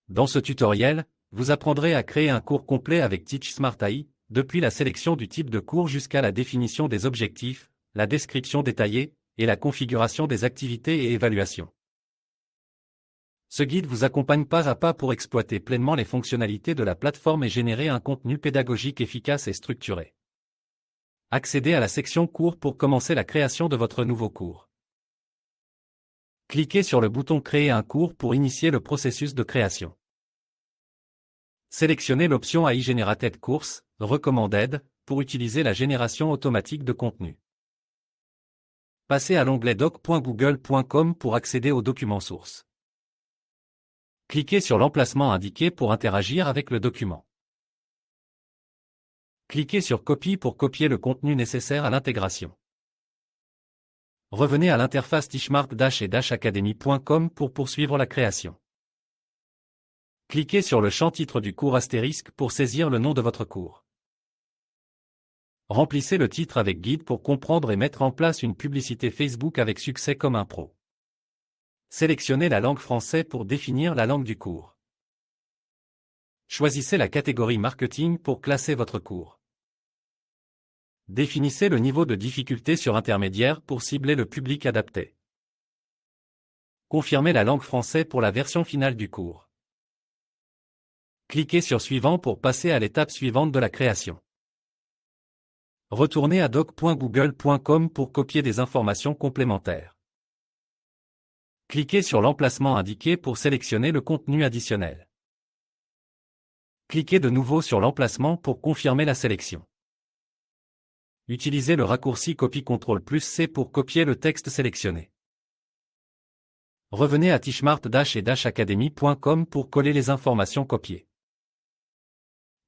Dans ce tutoriel, vous apprendrez à créer un cours complet avec Teach Smart AI, depuis la sélection du type de cours jusqu'à la définition des objectifs, la description détaillée, et la configuration des activités et évaluations. Ce guide vous accompagne pas à pas pour exploiter pleinement les fonctionnalités de la plateforme et générer un contenu pédagogique efficace et structuré. Accédez à la section cours pour commencer la création de votre nouveau cours. Cliquez sur le bouton Créer un cours pour initier le processus de création. Sélectionnez l'option AI Generated Course, Recommended, pour utiliser la génération automatique de contenu. Passez à l'onglet doc.google.com pour accéder aux documents sources. Cliquez sur l'emplacement indiqué pour interagir avec le document. Cliquez sur Copie pour copier le contenu nécessaire à l'intégration. Revenez à l'interface teachsmart-et-academy.com pour poursuivre la création. Cliquez sur le champ titre du cours astérisque pour saisir le nom de votre cours. Remplissez le titre avec guide pour comprendre et mettre en place une publicité Facebook avec succès comme un pro. Sélectionnez la langue français pour définir la langue du cours. Choisissez la catégorie marketing pour classer votre cours. Définissez le niveau de difficulté sur intermédiaire pour cibler le public adapté. Confirmez la langue français pour la version finale du cours. Cliquez sur Suivant pour passer à l'étape suivante de la création. Retournez à doc.google.com pour copier des informations complémentaires. Cliquez sur l'emplacement indiqué pour sélectionner le contenu additionnel. Cliquez de nouveau sur l'emplacement pour confirmer la sélection. Utilisez le raccourci Copie-CTRL+C pour copier le texte sélectionné. Revenez à teachsmart-et-academy.com pour coller les informations copiées.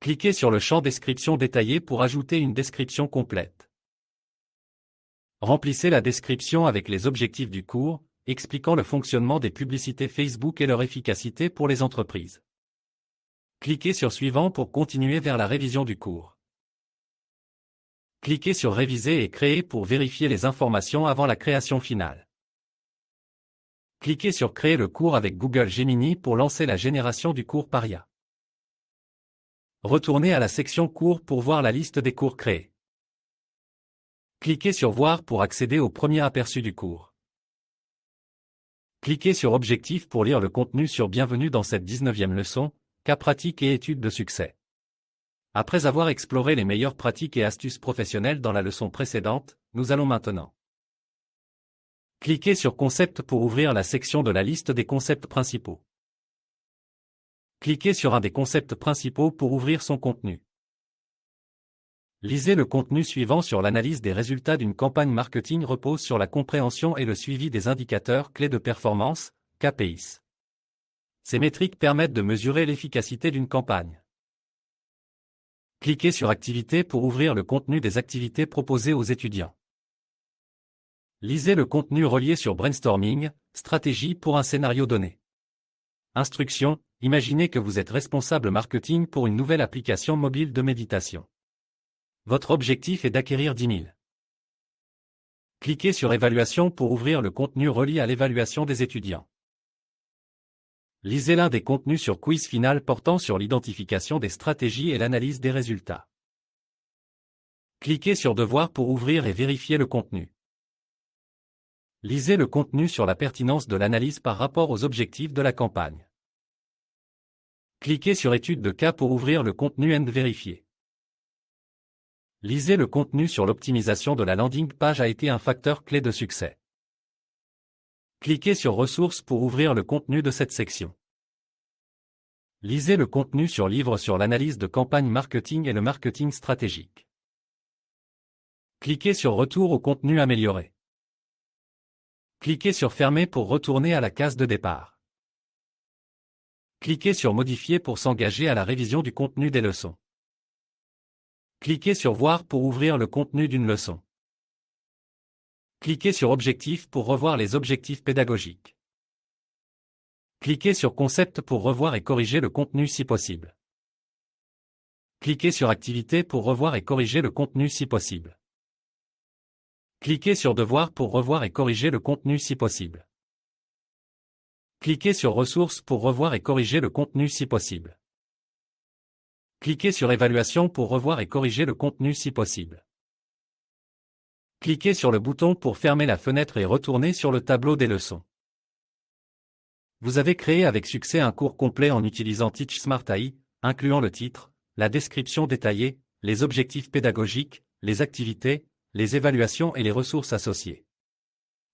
Cliquez sur le champ Description détaillée pour ajouter une description complète. Remplissez la description avec les objectifs du cours, expliquant le fonctionnement des publicités Facebook et leur efficacité pour les entreprises. Cliquez sur Suivant pour continuer vers la révision du cours. Cliquez sur Réviser et créer pour vérifier les informations avant la création finale. Cliquez sur Créer le cours avec Google Gemini pour lancer la génération du cours par IA. Retournez à la section Cours pour voir la liste des cours créés. Cliquez sur Voir pour accéder au premier aperçu du cours. Cliquez sur Objectifs pour lire le contenu sur Bienvenue dans cette 19e leçon, cas pratiques et études de succès. Après avoir exploré les meilleures pratiques et astuces professionnelles dans la leçon précédente, nous allons maintenant. Cliquez sur Concept pour ouvrir la section de la liste des concepts principaux. Cliquez sur un des concepts principaux pour ouvrir son contenu. Lisez le contenu suivant sur l'analyse des résultats d'une campagne marketing repose sur la compréhension et le suivi des indicateurs clés de performance, KPIs. Ces métriques permettent de mesurer l'efficacité d'une campagne. Cliquez sur Activités pour ouvrir le contenu des activités proposées aux étudiants. Lisez le contenu relié sur Brainstorming, stratégie pour un scénario donné. Instruction, imaginez que vous êtes responsable marketing pour une nouvelle application mobile de méditation. Votre objectif est d'acquérir 10 000. Cliquez sur Évaluation pour ouvrir le contenu relié à l'évaluation des étudiants. Lisez l'un des contenus sur Quiz Final portant sur l'identification des stratégies et l'analyse des résultats. Cliquez sur Devoir pour ouvrir et vérifier le contenu. Lisez le contenu sur la pertinence de l'analyse par rapport aux objectifs de la campagne. Cliquez sur Étude de cas pour ouvrir le contenu and vérifier. Lisez le contenu sur l'optimisation de la landing page a été un facteur clé de succès. Cliquez sur Ressources pour ouvrir le contenu de cette section. Lisez le contenu sur Livre sur l'analyse de campagne marketing et le marketing stratégique. Cliquez sur Retour au contenu amélioré. Cliquez sur Fermer pour retourner à la case de départ. Cliquez sur Modifier pour s'engager à la révision du contenu des leçons. Cliquez sur Voir pour ouvrir le contenu d'une leçon. Cliquez sur Objectifs pour revoir les objectifs pédagogiques. Cliquez sur Concept pour revoir et corriger le contenu si possible. Cliquez sur Activités pour revoir et corriger le contenu si possible. Cliquez sur Devoir pour revoir et corriger le contenu si possible. Cliquez sur Ressources pour revoir et corriger le contenu si possible. Cliquez sur Évaluation pour revoir et corriger le contenu si possible. Cliquez sur le bouton pour fermer la fenêtre et retourner sur le tableau des leçons. Vous avez créé avec succès un cours complet en utilisant Teach Smart AI, incluant le titre, la description détaillée, les objectifs pédagogiques, les activités, les évaluations et les ressources associées.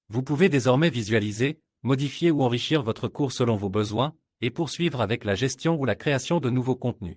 Vous pouvez désormais visualiser, modifier ou enrichir votre cours selon vos besoins, et poursuivre avec la gestion ou la création de nouveaux contenus.